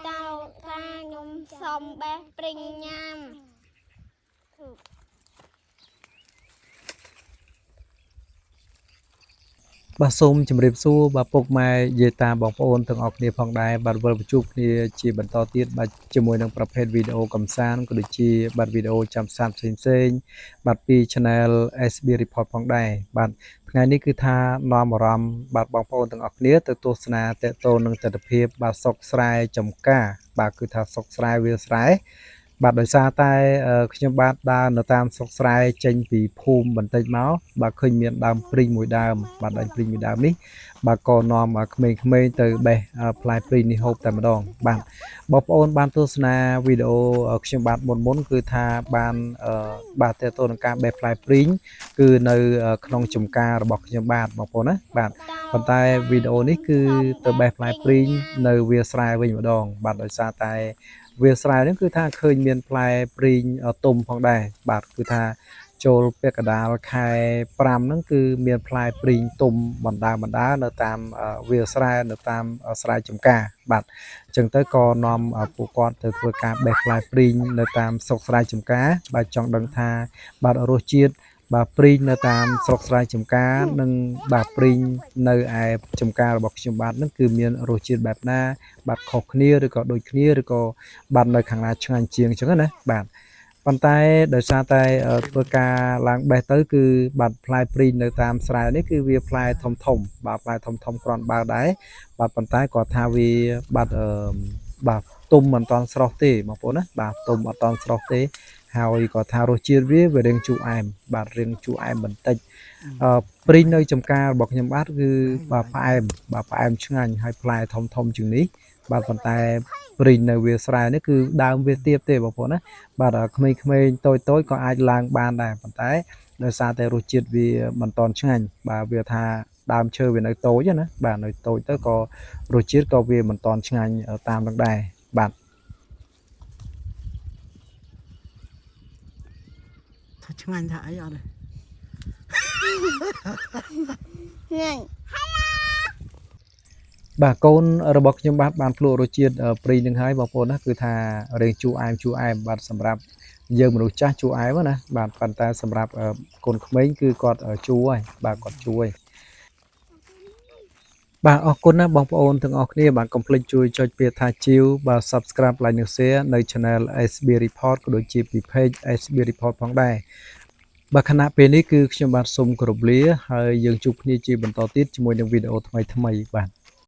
tao ta nhung xong bé pring nham bà xôm chấm rệp xua bà phục mai dây ta bọc ôn từng học nghề phong đài bà vợ chụp nghề chỉ bận to tiết bà chỉ môi năngประเภท video កំសាន្តក៏ដូចជាបាត់ video ចាំសាមផ្សេងៗបាត់ពី channel SB Report ផងដែរបាទថ្ងៃនេះគឺថានាំអារម្មណ៍បាទបងប្អូនទាំងអស់គ្នាទៅទស្សនាតេតូននឹងទស្សនភាពបាទសុកស្រែចំការបាទគឺថាសុកស្រែវាស្រែបាទដោយសារតែខ្ញុំបាទដើរនៅតាមស្រុកស្រែចេញពីភូមិបន្តិចមកបាទឃើញមានដើមព្រីងមួយដើមបាទដើមព្រីងមួយដើមនេះបាទក៏នាំក្មេងៗទៅបេះផ្លែព្រីងនេះហូបតែម្ដងបាទបងប្អូនបានទស្សនាវីដេអូខ្ញុំបាទមុនគឺថាបានបាទតើតើនឹងការបេះផ្លែព្រីងគឺនៅក្នុងចំការរបស់ខ្ញុំបាទបងប្អូនណាបាទប៉ុន្តែវីដេអូនេះគឺទៅបេះផ្លែព្រីងនៅវាស្រែវិញម្ដងបាទដោយសារតែវាស្រែនេះគឺថាឃើញមានផ្លែព្រីងទុំផងដែរបាទគឺថាចូលពាក់កណ្ដាលខែ5ហ្នឹងគឺមានផ្លែព្រីងទុំបណ្ដានៅតាមវាស្រែនៅតាមស្រែចំការបាទអញ្ចឹងទៅក៏នាំពួកគាត់ទៅធ្វើការបេះផ្លែព្រីងនៅតាមស្រុកស្រែចំការបាទចង់ដឹងថាបាទរសជាតិបាទព្រីងនៅតាមស្រុកស្រែចំការនិងបាទព្រីងនៅឯចំការរបស់ខ្ញុំបាទហ្នឹងគឺមានរសជាតិបែបណាបាទខុសគ្នាឬក៏ដូចគ្នាឬក៏បាទនៅខាងណាឆ្ងាញ់ជាងអញ្ចឹងណាបាទប៉ុន្តែដោយសារតែធ្វើការឡើងបេះទៅគឺបាទផ្លែព្រីងនៅតាមស្រែនេះគឺវាផ្លែធំបាទផ្លែធំគ្រាន់បើដែរបាទប៉ុន្តែគាត់ថាវាបាទបាទទុំមិនតាន់ស្រស់ទេបងប្អូនណាបាទទុំអត់តាន់ស្រស់ទេហើយក៏ថារសជាតិវារៀងជូរអែមបាទរៀងជូរអែមបន្តិចព្រីងនៅចំការរបស់ខ្ញុំបាទគឺបាទផ្អែមឆ្ងាញ់ហើយផ្លែធំជាងនេះបាទប៉ុន្តែព្រីងនៅវាស្រែនេះគឺដើមវាទាបទេបងប្អូនណាបាទក្មេងៗតូចក៏អាចឡើងបានដែរប៉ុន្តែដោយសារតែរសជាតិវាមិនតាន់ឆ្ងាញ់បាទវាថាដើមឈើវានៅតូចណាបាទនៅតូចទៅក៏រសជាតិក៏វាមិនតាន់ឆ្ងាញ់តាមនឹងដែរបាទថាឆ្ងាញ់ថាអីអត់ទេញ៉ាំបាទកូនរបស់ខ្ញុំបាទបានភ្លក់រសជាតិព្រីងនឹងហើយបងប្អូនណាគឺថារៀងជូរអែមបាទសម្រាប់យើងមនុស្សចាស់ជូរអែមណាបាទប៉ុន្តែសម្រាប់កូនក្មេងគឺគាត់ជូរហើយបាទគាត់ជូរហើយបាទអរគុណណាបងប្អូនទាំងអស់គ្នាបាទកុំភ្លេចជួយចុចពាក្យថាជីវបាទ Subscribe Like និង Share នៅ Channel SB Report ក៏ដូចជាពី Page SB Report ផងដែរបាទខណៈពេលនេះគឺខ្ញុំបាទសូមគោរពលាហើយយើងជួបគ្នាជាបន្តទៀតជាមួយនឹងវីដេអូថ្មីបាទ